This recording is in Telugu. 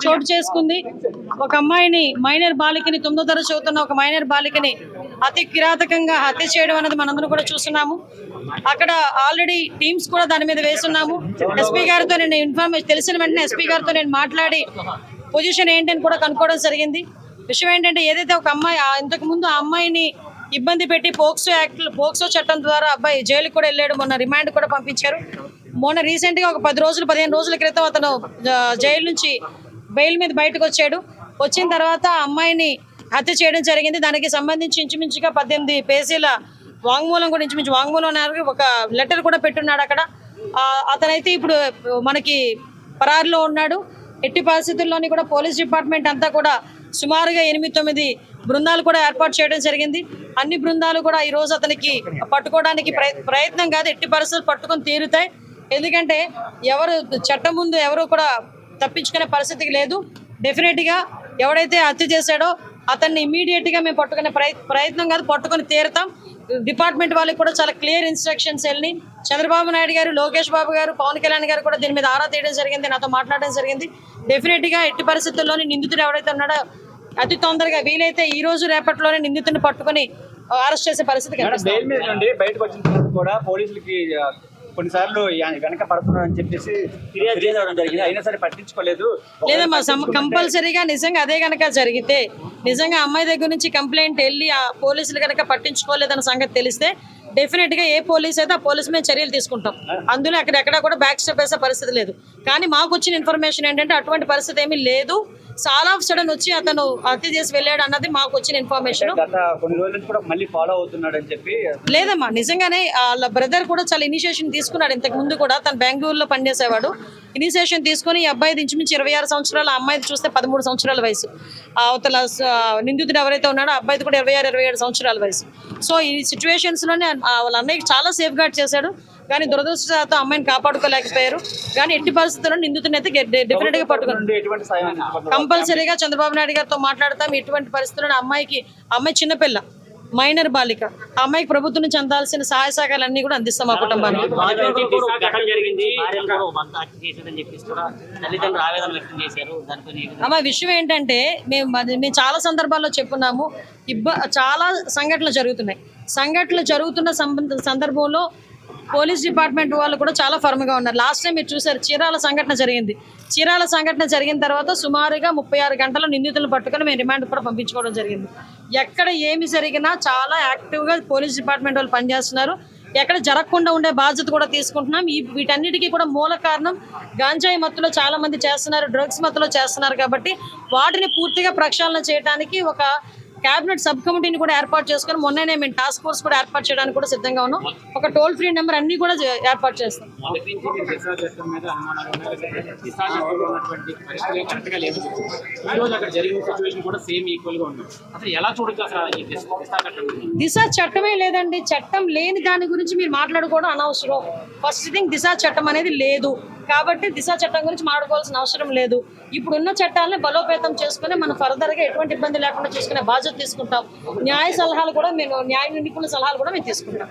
చోటు చేసుకుంది. ఒక అమ్మాయిని మైనర్ బాలికని 9వ తరగతి చదువుతున్న ఒక మైనర్ బాలికని అతి కిరాతకంగా హత్య చేయడం అనేది మనందరం కూడా చూస్తున్నాము. అక్కడ ఆల్రెడీ టీమ్స్ కూడా దాని మీద వేస్తున్నాము. ఎస్పీ గారితో నేను ఇన్ఫర్మేషన్ తెలిసిన వెంటనే ఎస్పీ గారితో నేను మాట్లాడి పొజిషన్ ఏంటని కూడా కనుక్కోవడం జరిగింది. విషయం ఏంటంటే ఏదైతే ఒక అమ్మాయి ఇంతకు ముందు ఆ అమ్మాయిని ఇబ్బంది పెట్టి పోక్సో చట్టం ద్వారా అబ్బాయి జైలుకి కూడా వెళ్ళాడు. మొన్న రిమాండ్ కూడా పంపించారు. మొన్న రీసెంట్గా ఒక 15 రోజుల క్రితం అతను జైలు నుంచి బెయిల్ మీద బయటకు వచ్చాడు. వచ్చిన తర్వాత ఆ అమ్మాయిని హత్య చేయడం జరిగింది. దానికి సంబంధించి ఇంచుమించుగా 18 పేజీల వాంగ్మూలం కూడా ఇంచుమించు వాంగ్మూలం ఒక లెటర్ కూడా పెట్టున్నాడు అక్కడ. అతనైతే ఇప్పుడు మనకి పరారులో ఉన్నాడు. ఎట్టి పరిస్థితుల్లోని కూడా పోలీస్ డిపార్ట్మెంట్ అంతా కూడా సుమారుగా 8-9 బృందాలు కూడా ఏర్పాటు చేయడం జరిగింది. అన్ని బృందాలు కూడా ఈ రోజు అతనికి పట్టుకోవడానికి ప్రయత్నం కాదు, ఎట్టి పరిస్థితులు పట్టుకొని తీరుతాయి. ఎందుకంటే ఎవరు చట్టం ముందు ఎవరు కూడా తప్పించుకునే పరిస్థితికి లేదు. డెఫినెట్గా ఎవడైతే హత్య చేశాడో అతన్ని ఇమీడియట్గా మేము పట్టుకునే ప్రయత్నం కాదు, పట్టుకొని తీరుతాం. డిపార్ట్మెంట్ వాళ్ళకి కూడా చాలా క్లియర్ ఇన్స్ట్రక్షన్స్ వెళ్ళి చంద్రబాబు నాయుడు గారు, లోకేష్ బాబు గారు, పవన్ కళ్యాణ్ గారు కూడా దీని మీద ఆరా తీయడం జరిగింది, నాతో మాట్లాడడం జరిగింది. డెఫినెట్గా ఎట్టి పరిస్థితుల్లోని నిందితుడు ఎవరైతే ఉన్నాడో అతి తొందరగా వీలైతే ఈ రోజు రేపట్లోనే నిందితుడిని పట్టుకుని అరెస్ట్ చేసే పరిస్థితి కొన్నిసార్లు వెనక పడుతున్నారని చెప్పేసి ఫిర్యాదు చేయడం జరిగింది. అయినా సరే పట్టించుకోలేదు. లేదమ్మా, కంపల్సరీగా నిజంగా అదే కనుక జరిగితే, నిజంగా అమ్మాయి దగ్గర నుంచి కంప్లైంట్ వెళ్ళి ఆ పోలీసులు కనుక పట్టించుకోలేదన్న సంగతి తెలిస్తే డెఫినెట్గా ఏ పోలీస్ అయితే ఆ పోలీసు మీద చర్యలు తీసుకుంటాం. అందులో అక్కడెక్కడ కూడా బ్యాక్ స్టెప్ వేసే పరిస్థితి లేదు. కానీ మాకు వచ్చిన ఇన్ఫర్మేషన్ ఏంటంటే అటువంటి పరిస్థితి ఏమీ లేదు. చాలా సడన్ వచ్చి అతను హత్య చేసి వెళ్ళాడు అన్నది మాకు వచ్చిన ఇన్ఫర్మేషన్. లేదమ్మా, నిజంగానే వాళ్ళ బ్రదర్ కూడా చాలా ఇనిషియేషన్ తీసుకున్నాడు. ఇంతకు ముందు కూడా తను బెంగళూరులో పనిచేసేవాడు. ఇనిషియేషన్ తీసుకుని ఈ అబ్బాయి ఇంచుమించి 26 సంవత్సరాలు, అమ్మాయిది చూస్తే 13 సంవత్సరాల వయసు. అవతల నిందితుడు ఎవరైతే ఉన్నాడో అబ్బాయిది కూడా 26-27 సంవత్సరాల వయసు. సో ఈ సిచ్యువేషన్స్లోనే వాళ్ళ అన్నయ్యకి చాలా సేఫ్ గార్డ్ చేశాడు. కానీ దురదృష్టంతో అమ్మాయిని కాపాడుకోలేకపోయారు. కానీ ఎట్టి పరిస్థితుల్లో నిందితుడిని అయితే డెఫినెట్గా పట్టుకున్నారు. కంపల్సరీగా చంద్రబాబు నాయుడు గారితో మాట్లాడతాం. ఎటువంటి పరిస్థితుల్లో అమ్మాయి చిన్నపిల్ల, మైనర్ బాలిక, ఆ అమ్మాయికి ప్రభుత్వం నుంచి అందాల్సిన సహాయ సహకారాలన్నీ కూడా అందిస్తాం మా కుటుంబానికి. అమ్మ విషయం ఏంటంటే మేము చాలా సందర్భాల్లో చెప్పున్నాము. చాలా సంఘటనలు జరుగుతున్న సందర్భంలో పోలీస్ డిపార్ట్మెంట్ వాళ్ళు కూడా చాలా ఫర్మ్గా ఉన్నారు. లాస్ట్ టైం మీరు చూసారు, చీరాల సంఘటన జరిగిన తర్వాత సుమారుగా 36 గంటల నిందితులను పట్టుకొని మేము రిమాండ్ కూడా పంపించుకోవడం జరిగింది. ఎక్కడ ఏమి జరిగినా చాలా యాక్టివ్గా పోలీస్ డిపార్ట్మెంట్ వాళ్ళు పనిచేస్తున్నారు. ఎక్కడ జరగకుండా ఉండే బాధ్యత కూడా తీసుకుంటున్నాం. వీటన్నిటికీ కూడా మూల కారణం గాంజాయి మత్తులో చాలా మంది చేస్తున్నారు, డ్రగ్స్ మత్తులో చేస్తున్నారు. కాబట్టి వాటిని పూర్తిగా ప్రక్షాళన చేయడానికి ఒక క్యాబినెట్ సబ్ కమిటీని కూడా ఏర్పాటు చేసుకుని మొన్ననే మేము టాస్క్ ఫోర్స్ కూడా ఏర్పాటు చేయడానికి కూడా సిద్ధంగా ఉన్నాం. ఒక టోల్ ఫ్రీ నెంబర్ అన్ని కూడా ఏర్పాటు చేస్తాం. దిశ చట్టమే లేదండి. చట్టం లేని దాని గురించి మీరు మాట్లాడుకోవడం అనవసరం. ఫస్ట్ థింగ్, దిశ చట్టం అనేది లేదు కాబట్టి దిశ చట్టం గురించి మాట్లాడుకోవాల్సిన అవసరం లేదు. ఇప్పుడున్న చట్టాలను బలోపేతం చేసుకుని మనం ఫర్దర్గా ఎటువంటి ఇబ్బంది లేకుండా చూసుకునే బాధ్యత తీసుకుంటాం. న్యాయ నిపుణుల సలహాలు కూడా మేము తీసుకుంటాం.